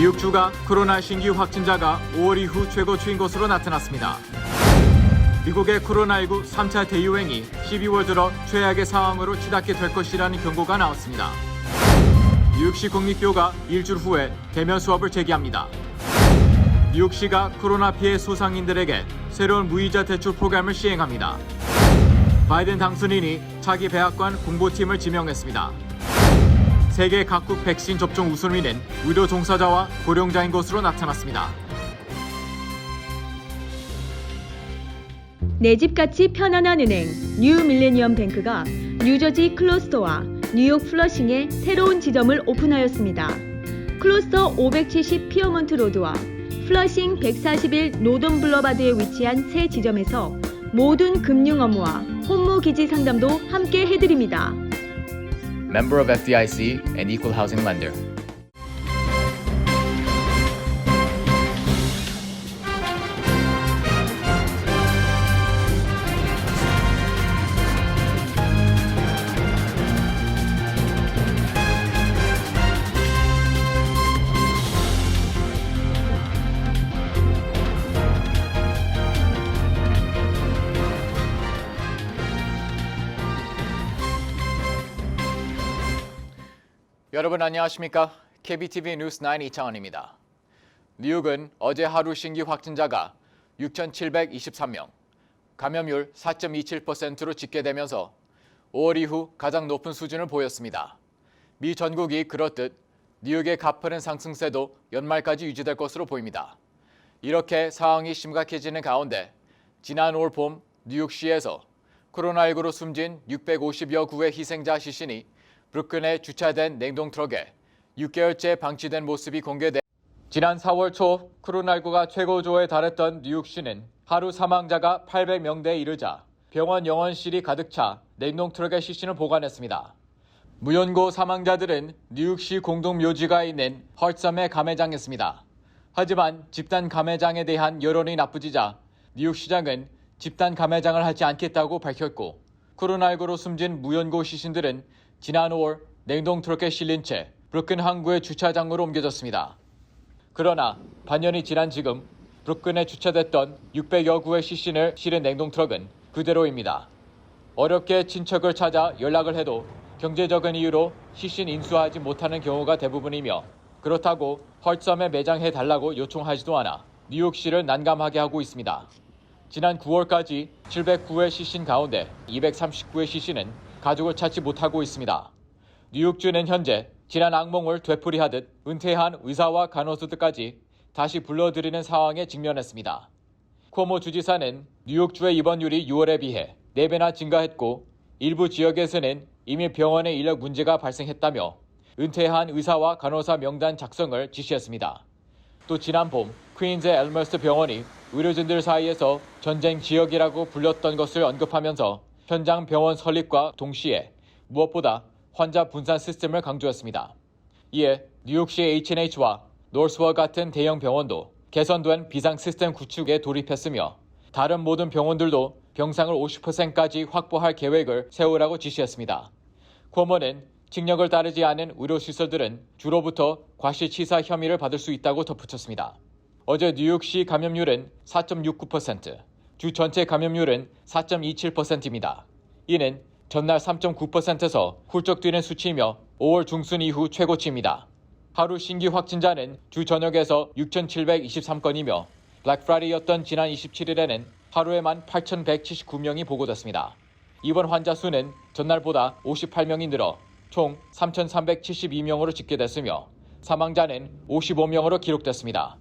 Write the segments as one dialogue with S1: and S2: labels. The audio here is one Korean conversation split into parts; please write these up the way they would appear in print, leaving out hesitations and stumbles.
S1: 뉴욕주가 코로나 신규 확진자가 5월 이후 최고치인 것으로 나타났습니다. 미국의 코로나19 3차 대유행이 12월 들어 최악의 상황으로 치닫게 될 것이라는 경고가 나왔습니다. 뉴욕시 공립교가 일주일 후에 대면 수업을 재개합니다. 뉴욕시가 코로나 피해 소상인들에게 새로운 무이자 대출 프로그램을 시행합니다. 바이든 당선인이 차기 백악관 공보팀을 지명했습니다. 세계 각국 백신 접종 우선위는 의료 종사자와 고령자인 것으로 나타났습니다.
S2: 내 집같이 편안한 은행 뉴 밀레니엄 뱅크가 뉴저지 클로스터와 뉴욕 플러싱에 새로운 지점을 오픈하였습니다. 클로스터 570 피어먼트 로드와 플러싱 141 노던 블러바드에 위치한 새 지점에서 모든 금융 업무와 혼무 기지 상담도 함께 해드립니다.
S3: Member of FDIC and Equal Housing Lender.
S4: 여러분 안녕하십니까? KBTV 뉴스 9 이창원입니다. 뉴욕은 어제 하루 신규 확진자가 6,723명, 감염률 4.27%로 집계되면서 5월 이후 가장 높은 수준을 보였습니다. 미 전국이 그렇듯 뉴욕의 가파른 상승세도 연말까지 유지될 것으로 보입니다. 이렇게 상황이 심각해지는 가운데 지난 올 봄 뉴욕시에서 코로나19로 숨진 650여 구의 희생자 시신이 브루클린에 주차된 냉동트럭에 6개월째 방치된 모습이 공개돼 지난 4월 초 코로나19가 최고조에 달했던 뉴욕시는 하루 사망자가 800명대에 이르자 병원 영원실이 가득 차 냉동트럭에 시신을 보관했습니다. 무연고 사망자들은 뉴욕시 공동묘지가 있는 헐섬에 감회장했습니다. 하지만 집단 감회장에 대한 여론이 나쁘지자 뉴욕시장은 집단 감회장을 하지 않겠다고 밝혔고 코로나19로 숨진 무연고 시신들은 지난 5월 냉동트럭에 실린 채 브루클린 항구의 주차장으로 옮겨졌습니다. 그러나 반년이 지난 지금 브루클린에 주차됐던 600여 구의 시신을 실은 냉동트럭은 그대로입니다. 어렵게 친척을 찾아 연락을 해도 경제적인 이유로 시신 인수하지 못하는 경우가 대부분이며 그렇다고 헐섬에 매장해 달라고 요청하지도 않아 뉴욕시를 난감하게 하고 있습니다. 지난 9월까지 709의 시신 가운데 239의 시신은 가족을 찾지 못하고 있습니다. 뉴욕주는 현재 지난 악몽을 되풀이하듯 은퇴한 의사와 간호사들까지 다시 불러들이는 상황에 직면했습니다. 쿠오모 주지사는 뉴욕주의 입원율이 6월에 비해 4배나 증가했고 일부 지역에서는 이미 병원의 인력 문제가 발생했다며 은퇴한 의사와 간호사 명단 작성을 지시했습니다. 또 지난 봄 퀸즈 엘머스 병원이 의료진들 사이에서 전쟁 지역이라고 불렸던 것을 언급하면서 현장 병원 설립과 동시에 무엇보다 환자 분산 시스템을 강조했습니다. 이에 뉴욕시 H&H와 노스월 같은 대형 병원도 개선된 비상 시스템 구축에 돌입했으며 다른 모든 병원들도 병상을 50%까지 확보할 계획을 세우라고 지시했습니다. 쿠오모는 칙령을 따르지 않은 의료시설들은 주로부터 과실치사 혐의를 받을 수 있다고 덧붙였습니다. 어제 뉴욕시 감염률은 4.69%, 주 전체 감염률은 4.27%입니다. 이는 전날 3.9%에서 훌쩍 뛰는 수치이며 5월 중순 이후 최고치입니다. 하루 신규 확진자는 주 저녁에서 6,723건이며 블랙 프라이데이였던 지난 27일에는 하루에만 8,179명이 보고됐습니다. 입원 환자 수는 전날보다 58명이 늘어 총 3,372명으로 집계됐으며 사망자는 55명으로 기록됐습니다.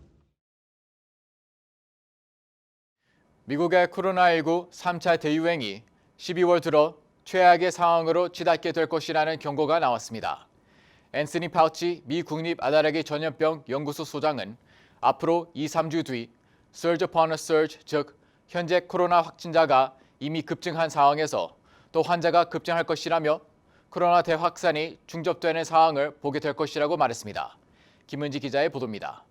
S4: 미국의 코로나19 3차 대유행이 12월 들어 최악의 상황으로 치닫게 될 것이라는 경고가 나왔습니다. 앤서니 파우치 미 국립아달아기 전염병 연구소 소장은 앞으로 2-3주 뒤 surge upon a surge, 즉 현재 코로나 확진자가 이미 급증한 상황에서 또 환자가 급증할 것이라며 코로나 대확산이 중접되는 상황을 보게 될 것이라고 말했습니다. 김은지 기자의 보도입니다.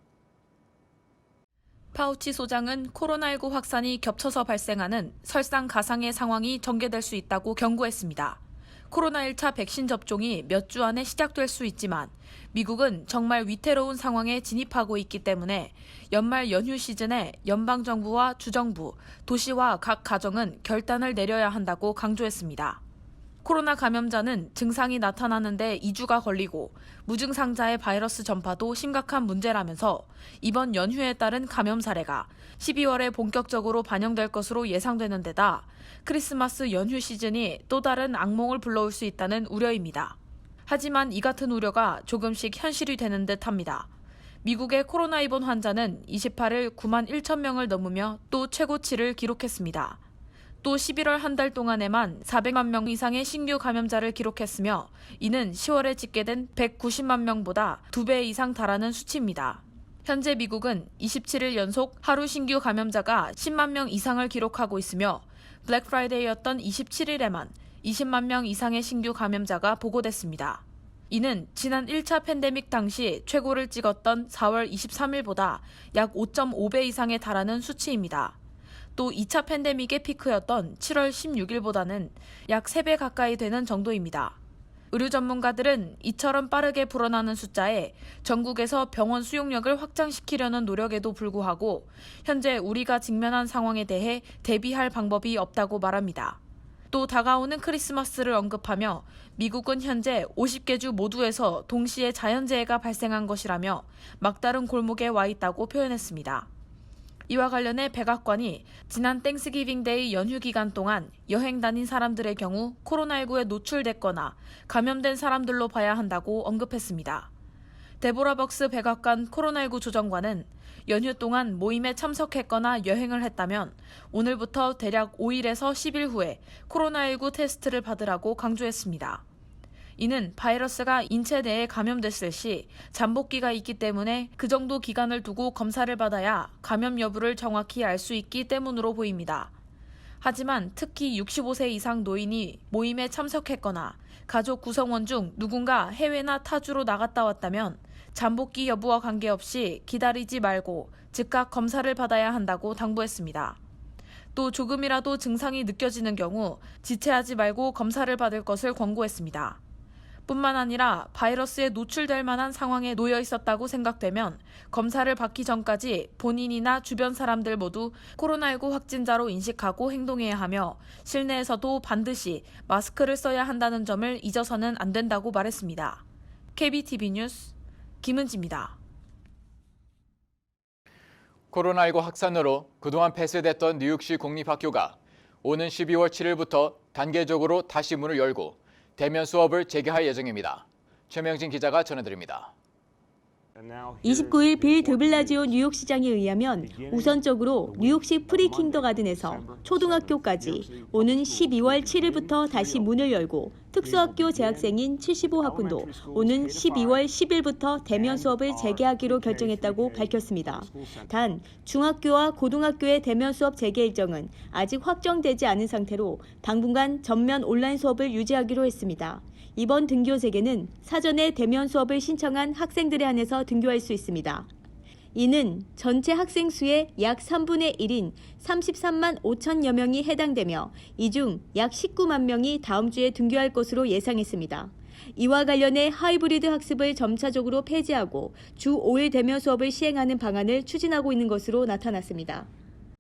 S5: 파우치 소장은 코로나19 확산이 겹쳐서 발생하는 설상가상의 상황이 전개될 수 있다고 경고했습니다. 코로나 1차 백신 접종이 몇 주 안에 시작될 수 있지만 미국은 정말 위태로운 상황에 진입하고 있기 때문에 연말 연휴 시즌에 연방정부와 주정부, 도시와 각 가정은 결단을 내려야 한다고 강조했습니다. 코로나 감염자는 증상이 나타나는데 2주가 걸리고 무증상자의 바이러스 전파도 심각한 문제라면서 이번 연휴에 따른 감염 사례가 12월에 본격적으로 반영될 것으로 예상되는 데다 크리스마스 연휴 시즌이 또 다른 악몽을 불러올 수 있다는 우려입니다. 하지만 이 같은 우려가 조금씩 현실이 되는 듯합니다. 미국의 코로나 입원 환자는 28일 9만 1천 명을 넘으며 또 최고치를 기록했습니다. 또 11월 한 달 동안에만 400만 명 이상의 신규 감염자를 기록했으며 이는 10월에 집계된 190만 명보다 2배 이상 달하는 수치입니다. 현재 미국은 27일 연속 하루 신규 감염자가 10만 명 이상을 기록하고 있으며 블랙 프라이데이였던 27일에만 20만 명 이상의 신규 감염자가 보고됐습니다. 이는 지난 1차 팬데믹 당시 최고를 찍었던 4월 23일보다 약 5.5배 이상에 달하는 수치입니다. 또 2차 팬데믹의 피크였던 7월 16일보다는 약 3배 가까이 되는 정도입니다. 의료 전문가들은 이처럼 빠르게 불어나는 숫자에 전국에서 병원 수용력을 확장시키려는 노력에도 불구하고 현재 우리가 직면한 상황에 대해 대비할 방법이 없다고 말합니다. 또 다가오는 크리스마스를 언급하며 미국은 현재 50개 주 모두에서 동시에 자연재해가 발생한 것이라며 막다른 골목에 와 있다고 표현했습니다. 이와 관련해 백악관이 지난 땡스기빙 데이 연휴 기간 동안 여행 다닌 사람들의 경우 코로나19에 노출됐거나 감염된 사람들로 봐야 한다고 언급했습니다. 데보라 벅스 백악관 코로나19 조정관은 연휴 동안 모임에 참석했거나 여행을 했다면 오늘부터 대략 5일에서 10일 후에 코로나19 테스트를 받으라고 강조했습니다. 이는 바이러스가 인체 내에 감염됐을 시 잠복기가 있기 때문에 그 정도 기간을 두고 검사를 받아야 감염 여부를 정확히 알 수 있기 때문으로 보입니다. 하지만 특히 65세 이상 노인이 모임에 참석했거나 가족 구성원 중 누군가 해외나 타주로 나갔다 왔다면 잠복기 여부와 관계없이 기다리지 말고 즉각 검사를 받아야 한다고 당부했습니다. 또 조금이라도 증상이 느껴지는 경우 지체하지 말고 검사를 받을 것을 권고했습니다. 뿐만 아니라 바이러스에 노출될 만한 상황에 놓여 있었다고 생각되면 검사를 받기 전까지 본인이나 주변 사람들 모두 코로나19 확진자로 인식하고 행동해야 하며 실내에서도 반드시 마스크를 써야 한다는 점을 잊어서는 안 된다고 말했습니다. KBTV 뉴스 김은지입니다.
S4: 코로나19 확산으로 그동안 폐쇄됐던 뉴욕시 공립학교가 오는 12월 7일부터 단계적으로 다시 문을 열고 대면 수업을 재개할 예정입니다. 최명진 기자가 전해드립니다.
S2: 29일 빌 드블라지오 뉴욕시장에 의하면 우선적으로 뉴욕시 프리킨더가든에서 초등학교까지 오는 12월 7일부터 다시 문을 열고 특수학교 재학생인 75학군도 오는 12월 10일부터 대면 수업을 재개하기로 결정했다고 밝혔습니다. 단 중학교와 고등학교의 대면 수업 재개 일정은 아직 확정되지 않은 상태로 당분간 전면 온라인 수업을 유지하기로 했습니다. 이번 등교 재개는 사전에 대면 수업을 신청한 학생들에 한해서 등교할 수 있습니다. 이는 전체 학생 수의 약 3분의 1인 33만 5천여 명이 해당되며 이 중 약 19만 명이 다음 주에 등교할 것으로 예상했습니다. 이와 관련해 하이브리드 학습을 점차적으로 폐지하고 주 5일 대면 수업을 시행하는 방안을 추진하고 있는 것으로 나타났습니다.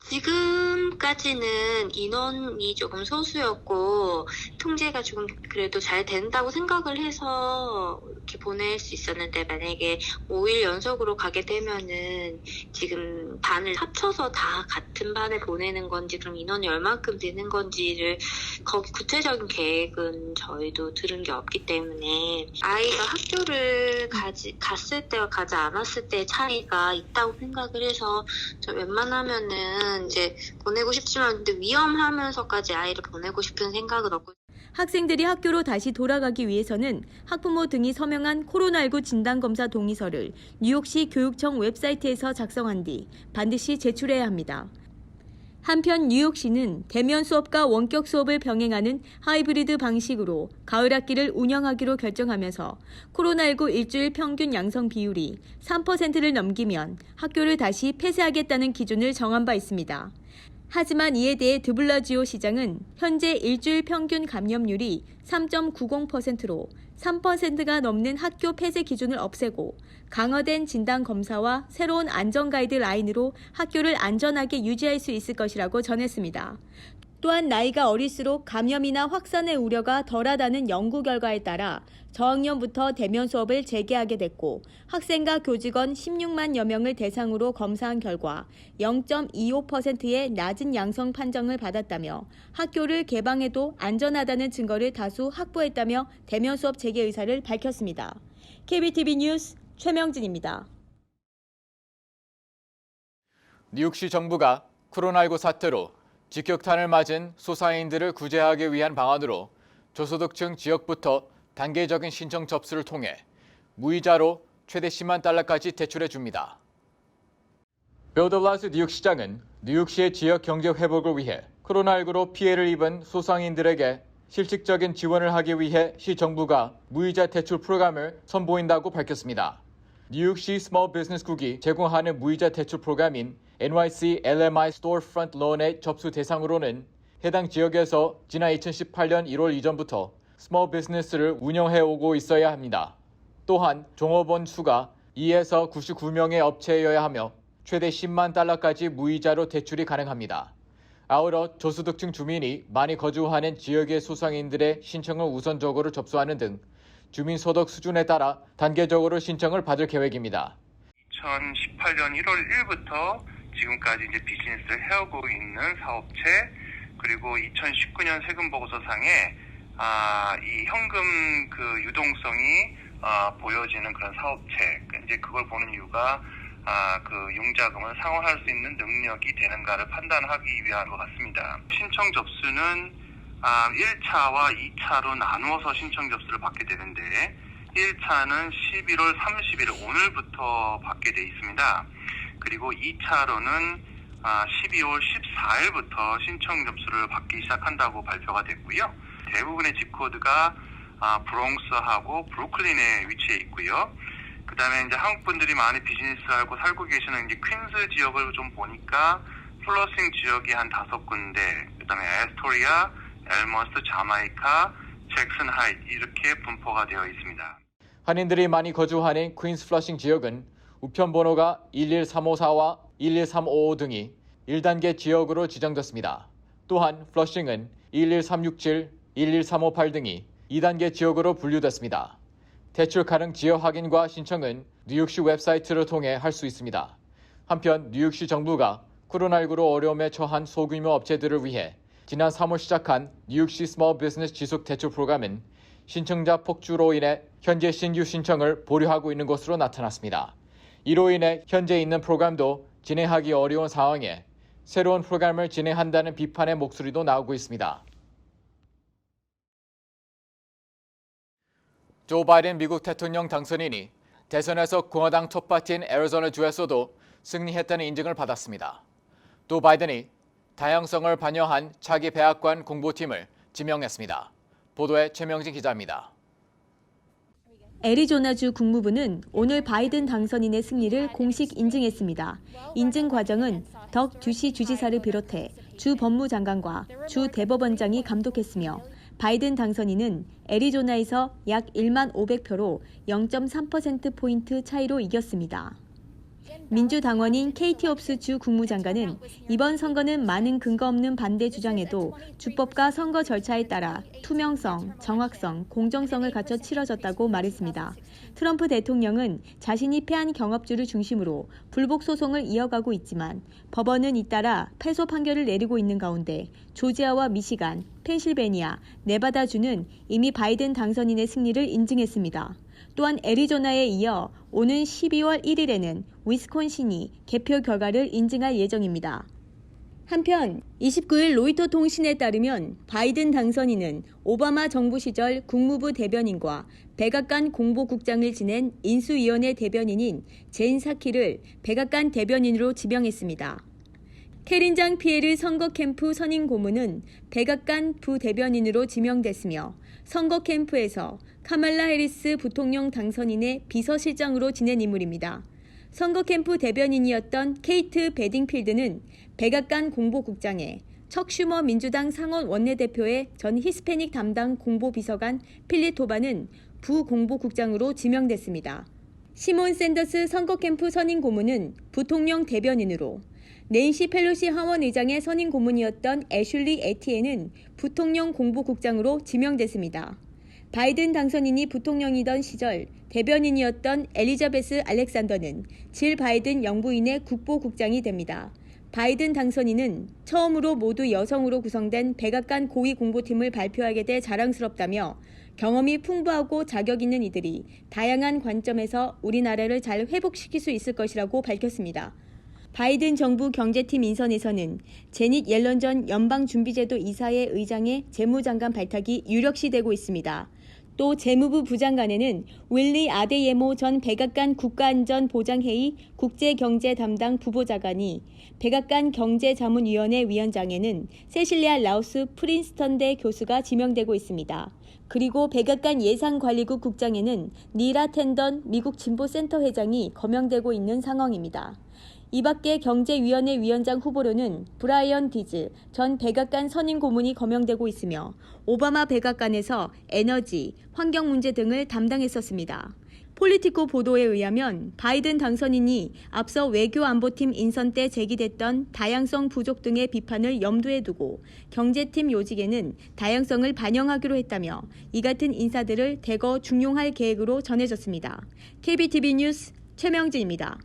S6: 지금까지는 인원이 조금 소수였고 통제가 조금 그래도 잘 된다고 생각을 해서 이렇게 보낼 수 있었는데 만약에 5일 연속으로 가게 되면은 지금 반을 합쳐서 다 같은 반에 보내는 건지 그럼 인원이 얼만큼 되는 건지를 구체적인 계획은 저희도 들은 게 없기 때문에 아이가 학교를 갔을 때와 가지 않았을 때의 차이가 있다고 생각을 해서 저 웬만하면은 이제 보내고 싶지만 근데 위험하면서까지 아이를 보내고 싶은 생각은 없고
S2: 학생들이 학교로 다시 돌아가기 위해서는 학부모 등이 서명한 코로나19 진단검사 동의서를 뉴욕시 교육청 웹사이트에서 작성한 뒤 반드시 제출해야 합니다. 한편 뉴욕시는 대면 수업과 원격 수업을 병행하는 하이브리드 방식으로 가을 학기를 운영하기로 결정하면서 코로나19 일주일 평균 양성 비율이 3%를 넘기면 학교를 다시 폐쇄하겠다는 기준을 정한 바 있습니다. 하지만 이에 대해 드블라지오 시장은 현재 일주일 평균 감염률이 3.90%로 3%가 넘는 학교 폐쇄 기준을 없애고 강화된 진단 검사와 새로운 안전 가이드 라인으로 학교를 안전하게 유지할 수 있을 것이라고 전했습니다. 또한 나이가 어릴수록 감염이나 확산의 우려가 덜하다는 연구 결과에 따라 저학년부터 대면 수업을 재개하게 됐고 학생과 교직원 16만여 명을 대상으로 검사한 결과 0.25%의 낮은 양성 판정을 받았다며 학교를 개방해도 안전하다는 증거를 다수 확보했다며 대면 수업 재개 의사를 밝혔습니다. KBTV 뉴스 최명진입니다.
S4: 뉴욕시 정부가 코로나19 사태로 직격탄을 맞은 소상인들을 구제하기 위한 방안으로 저소득층 지역부터 단계적인 신청 접수를 통해 무이자로 최대 10만 달러까지 대출해 줍니다. 빌 더 블라시오 뉴욕시장은 뉴욕시의 지역 경제 회복을 위해 코로나19로 피해를 입은 소상인들에게 실질적인 지원을 하기 위해 시 정부가 무이자 대출 프로그램을 선보인다고 밝혔습니다. 뉴욕시 스몰 비즈니스국이 제공하는 무이자 대출 프로그램인 NYC LMI Storefront Loan의 접수 대상으로는 해당 지역에서 지난 2018년 1월 이전부터 스몰 비즈니스를 운영해 오고 있어야 합니다. 또한 종업원 수가 2에서 99명의 업체여야 하며 최대 10만 달러까지 무이자로 대출이 가능합니다. 아울러 저소득층 주민이 많이 거주하는 지역의 소상인들의 신청을 우선적으로 접수하는 등 주민소득 수준에 따라 단계적으로 신청을 받을 계획입니다.
S7: 2018년 1월 1일부터 지금까지 이제 비즈니스를 해오고 있는 사업체, 그리고 2019년 세금보고서상에 이 현금 그 유동성이 보여지는 그런 사업체, 이제 그걸 보는 이유가 그 융자금을 상환할 수 있는 능력이 되는가를 판단하기 위한 것 같습니다. 신청 접수는 1차와 2차로 나누어서 신청 접수를 받게 되는데 1차는 11월 30일 오늘부터 받게 돼 있습니다. 그리고 2차로는 12월 14일부터 신청 접수를 받기 시작한다고 발표가 됐고요. 대부분의 집코드가 브롱스하고 브루클린에 위치해 있고요. 그 다음에 이제 한국 분들이 많이 비즈니스를 하고 살고 계시는 이제 퀸즈 지역을 좀 보니까 플러싱 지역이 한 5군데, 그 다음에 에스토리아, 엘머스, 자마이카, 잭슨 하이트 이렇게 분포가 되어 있습니다.
S4: 한인들이 많이 거주하는 퀸스 플러싱 지역은 우편 번호가 11354와 11355 등이 1단계 지역으로 지정됐습니다. 또한 플러싱은 11367, 11358 등이 2단계 지역으로 분류됐습니다. 대출 가능 지역 확인과 신청은 뉴욕시 웹사이트를 통해 할 수 있습니다. 한편 뉴욕시 정부가 코로나19로 어려움에 처한 소규모 업체들을 위해 지난 3월 시작한 뉴욕시 스몰 비즈니스 지속 대출 프로그램은 신청자 폭주로 인해 현재 신규 신청을 보류하고 있는 것으로 나타났습니다. 이로 인해 현재 있는 프로그램도 진행하기 어려운 상황에 새로운 프로그램을 진행한다는 비판의 목소리도 나오고 있습니다. 조 바이든 미국 대통령 당선인이 대선에서 공화당 톱파티인 애리조나주에서도 승리했다는 인증을 받았습니다. 또 바이든이 다양성을 반영한 차기 백악관 공보팀을 지명했습니다. 보도에 최명진 기자입니다.
S2: 애리조나주 국무부는 오늘 바이든 당선인의 승리를 공식 인증했습니다. 인증 과정은 덕 듀시 주지사를 비롯해 주 법무장관과 주 대법원장이 감독했으며 바이든 당선인은 애리조나에서 약 1만 500표로 0.3%포인트 차이로 이겼습니다. 민주당원인 케이티 홉스 주 국무장관은 이번 선거는 많은 근거 없는 반대 주장에도 주법과 선거 절차에 따라 투명성, 정확성, 공정성을 갖춰 치러졌다고 말했습니다. 트럼프 대통령은 자신이 패한 경합주를 중심으로 불복 소송을 이어가고 있지만 법원은 잇따라 패소 판결을 내리고 있는 가운데 조지아와 미시간, 펜실베니아, 네바다주는 이미 바이든 당선인의 승리를 인증했습니다. 또한 애리조나에 이어 오는 12월 1일에는 위스콘신이 개표 결과를 인증할 예정입니다. 한편 29일 로이터 통신에 따르면 바이든 당선인은 오바마 정부 시절 국무부 대변인과 백악관 공보국장을 지낸 인수위원회 대변인인 젠 사키를 백악관 대변인으로 지명했습니다. 캐린 장 피에르 선거 캠프 선임 고문은 백악관 부대변인으로 지명됐으며 선거 캠프에서 카말라 해리스 부통령 당선인의 비서실장으로 지낸 인물입니다. 선거 캠프 대변인이었던 케이트 베딩필드는 백악관 공보국장에 척 슈머 민주당 상원 원내대표의 전 히스패닉 담당 공보비서관 필립 토바는 부공보국장으로 지명됐습니다. 시몬 샌더스 선거 캠프 선임 고문은 부통령 대변인으로, 낸시 펠로시 하원 의장의 선임 고문이었던 애슐리 에티엔은 부통령 공보국장으로 지명됐습니다. 바이든 당선인이 부통령이던 시절 대변인이었던 엘리자베스 알렉산더는 질 바이든 영부인의 국보국장이 됩니다. 바이든 당선인은 처음으로 모두 여성으로 구성된 백악관 고위 공보팀을 발표하게 돼 자랑스럽다며 경험이 풍부하고 자격 있는 이들이 다양한 관점에서 우리나라를 잘 회복시킬 수 있을 것이라고 밝혔습니다. 바이든 정부 경제팀 인선에서는 제닛 옐런 전 연방준비제도 이사회 의장의 재무장관 발탁이 유력시되고 있습니다. 또 재무부 부장관에는 윌리 아데예모 전 백악관 국가안전보장회의 국제경제 담당 부보좌관이, 백악관 경제자문위원회 위원장에는 세실리아 라우스 프린스턴대 교수가 지명되고 있습니다. 그리고 백악관 예산관리국 국장에는 니라 텐던 미국 진보센터 회장이 거명되고 있는 상황입니다. 이 밖에 경제위원회 위원장 후보로는 브라이언 디즈 전 백악관 선임 고문이 거명되고 있으며 오바마 백악관에서 에너지, 환경 문제 등을 담당했었습니다. 폴리티코 보도에 의하면 바이든 당선인이 앞서 외교안보팀 인선 때 제기됐던 다양성 부족 등의 비판을 염두에 두고 경제팀 요직에는 다양성을 반영하기로 했다며 이 같은 인사들을 대거 중용할 계획으로 전해졌습니다. KBTV 뉴스 최명진입니다.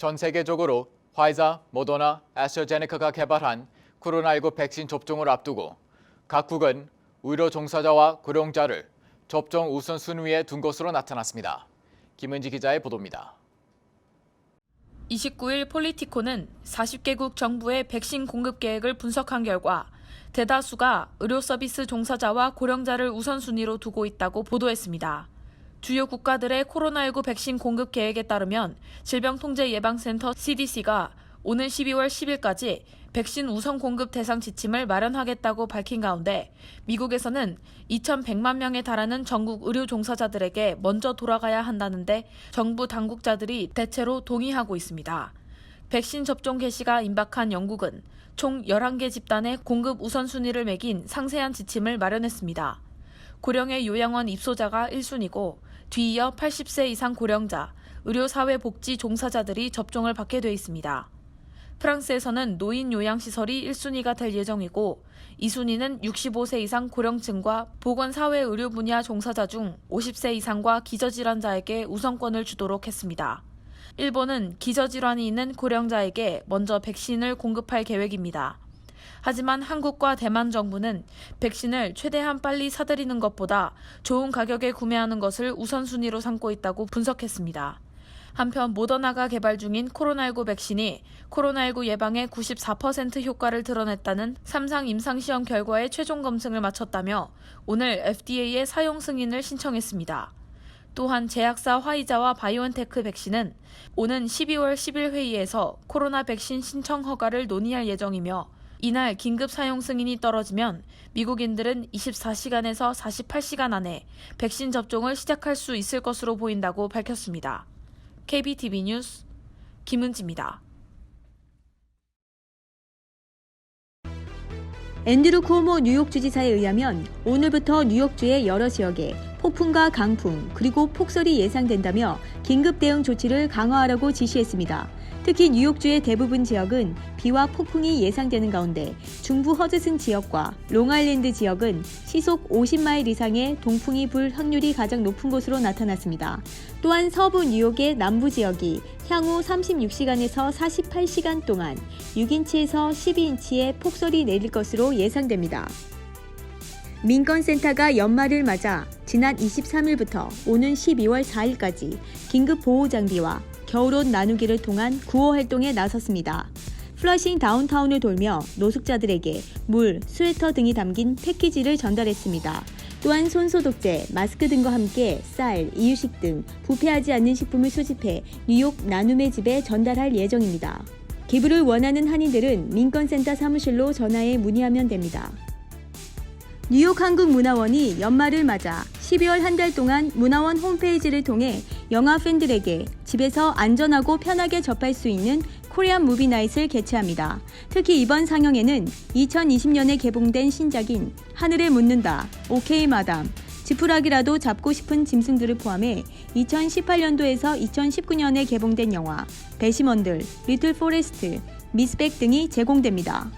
S4: 전 세계적으로 화이자, 모더나, 애스트라제네카가 개발한 코로나19 백신 접종을 앞두고 각국은 의료 종사자와 고령자를 접종 우선순위에 둔 것으로 나타났습니다. 김은지 기자의 보도입니다.
S5: 29일 폴리티코는 40개국 정부의 백신 공급 계획을 분석한 결과 대다수가 의료 서비스 종사자와 고령자를 우선순위로 두고 있다고 보도했습니다. 주요 국가들의 코로나19 백신 공급 계획에 따르면 질병통제예방센터 CDC가 오는 12월 10일까지 백신 우선 공급 대상 지침을 마련하겠다고 밝힌 가운데 미국에서는 2,100만 명에 달하는 전국 의료 종사자들에게 먼저 돌아가야 한다는데 정부 당국자들이 대체로 동의하고 있습니다. 백신 접종 개시가 임박한 영국은 총 11개 집단의 공급 우선순위를 매긴 상세한 지침을 마련했습니다. 고령의 요양원 입소자가 1순위고 뒤이어 80세 이상 고령자, 의료사회복지 종사자들이 접종을 받게 돼 있습니다. 프랑스에서는 노인 요양시설이 1순위가 될 예정이고 2순위는 65세 이상 고령층과 보건사회의료 분야 종사자 중 50세 이상과 기저질환자에게 우선권을 주도록 했습니다. 일본은 기저질환이 있는 고령자에게 먼저 백신을 공급할 계획입니다. 하지만 한국과 대만 정부는 백신을 최대한 빨리 사들이는 것보다 좋은 가격에 구매하는 것을 우선순위로 삼고 있다고 분석했습니다. 한편 모더나가 개발 중인 코로나19 백신이 코로나19 예방에 94% 효과를 드러냈다는 3상 임상시험 결과의 최종 검증을 마쳤다며 오늘 FDA에 사용 승인을 신청했습니다. 또한 제약사 화이자와 바이오엔테크 백신은 오는 12월 10일 회의에서 코로나 백신 신청 허가를 논의할 예정이며 이날 긴급 사용 승인이 떨어지면 미국인들은 24시간에서 48시간 안에 백신 접종을 시작할 수 있을 것으로 보인다고 밝혔습니다. KBTV 뉴스 김은지입니다.
S2: 앤드루 쿠오모 뉴욕 주지사에 의하면 오늘부터 뉴욕주의 여러 지역에 폭풍과 강풍 그리고 폭설이 예상된다며 긴급 대응 조치를 강화하라고 지시했습니다. 특히 뉴욕주의 대부분 지역은 비와 폭풍이 예상되는 가운데 중부 허드슨 지역과 롱아일랜드 지역은 시속 50마일 이상의 동풍이 불 확률이 가장 높은 곳으로 나타났습니다. 또한 서부 뉴욕의 남부 지역이 향후 36시간에서 48시간 동안 6인치에서 12인치의 폭설이 내릴 것으로 예상됩니다. 민건센터가 연말을 맞아 지난 23일부터 오는 12월 4일까지 긴급 보호 장비와 겨울옷 나누기를 통한 구호 활동에 나섰습니다. 플러싱 다운타운을 돌며 노숙자들에게 물, 스웨터 등이 담긴 패키지를 전달했습니다. 또한 손소독제, 마스크 등과 함께 쌀, 이유식 등 부패하지 않는 식품을 수집해 뉴욕 나눔의 집에 전달할 예정입니다. 기부를 원하는 한인들은 민건센터 사무실로 전화해 문의하면 됩니다. 뉴욕 한국문화원이 연말을 맞아 12월 한 달 동안 문화원 홈페이지를 통해 영화 팬들에게 집에서 안전하고 편하게 접할 수 있는 코리안 무비 나잇을 개최합니다. 특히 이번 상영에는 2020년에 개봉된 신작인 하늘을 묻는다, 오케이 마담, 지푸라기라도 잡고 싶은 짐승들을 포함해 2018년도에서 2019년에 개봉된 영화 배심원들, 리틀 포레스트, 미스백 등이 제공됩니다.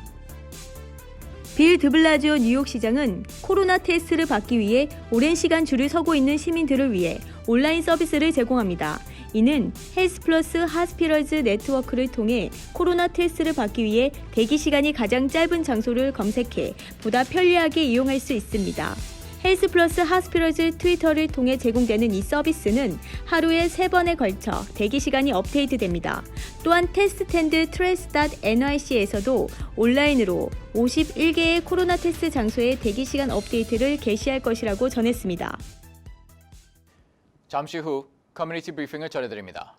S2: 빌 드블라지오 뉴욕시장은 코로나 테스트를 받기 위해 오랜 시간 줄을 서고 있는 시민들을 위해 온라인 서비스를 제공합니다. 이는 헬스 플러스 하스피럴즈 네트워크를 통해 코로나 테스트를 받기 위해 대기 시간이 가장 짧은 장소를 검색해 보다 편리하게 이용할 수 있습니다. 헬스 플러스 하스피럴즈 트위터를 통해 제공되는 이 서비스는 하루에 3번에 걸쳐 대기 시간이 업데이트됩니다. 또한 테스트탠드 트레스.nyc에서도 온라인으로 51개의 코로나 테스트 장소의 대기 시간 업데이트를 게시할 것이라고 전했습니다.
S4: 잠시 후 커뮤니티 브리핑을 전해드립니다.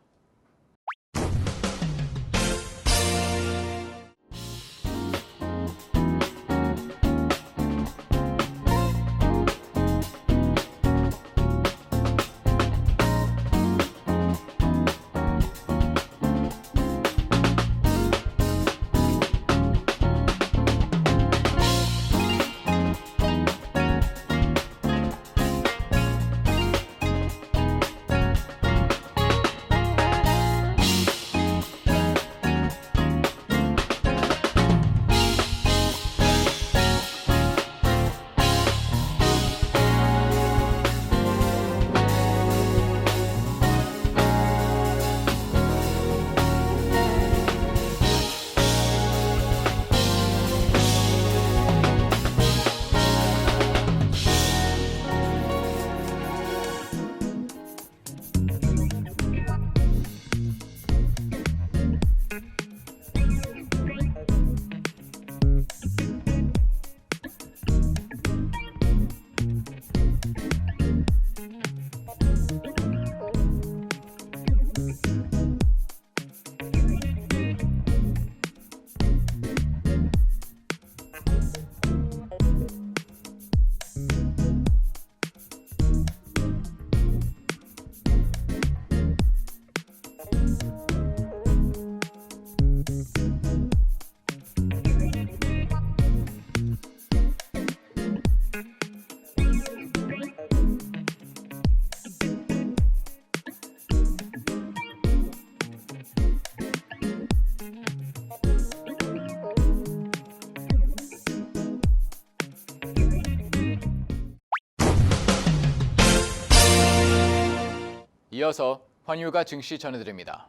S4: 이어서 환율과 증시 전해드립니다.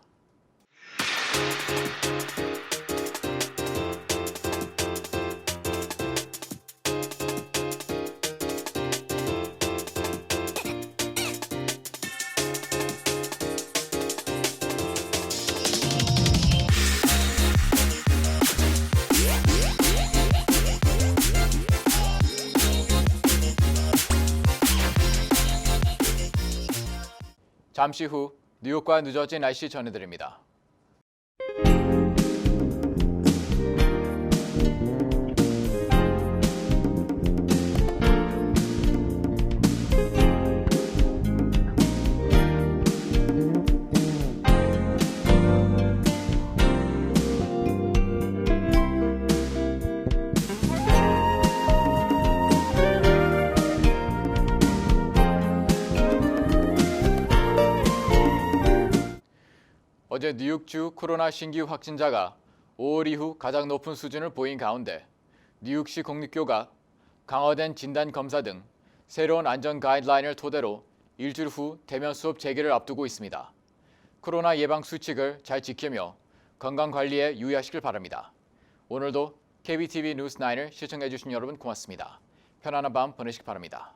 S4: 잠시 후 뉴욕과 뉴저지 날씨 전해드립니다. 어제 뉴욕주 코로나 신규 확진자가 5월 이후 가장 높은 수준을 보인 가운데 뉴욕시 공립교가 강화된 진단 검사 등 새로운 안전 가이드라인을 토대로 일주일 후 대면 수업 재개를 앞두고 있습니다. 코로나 예방 수칙을 잘 지키며 건강 관리에 유의하시길 바랍니다. 오늘도 KBTV 뉴스 9을 시청해 주신 여러분 고맙습니다. 편안한 밤 보내시기 바랍니다.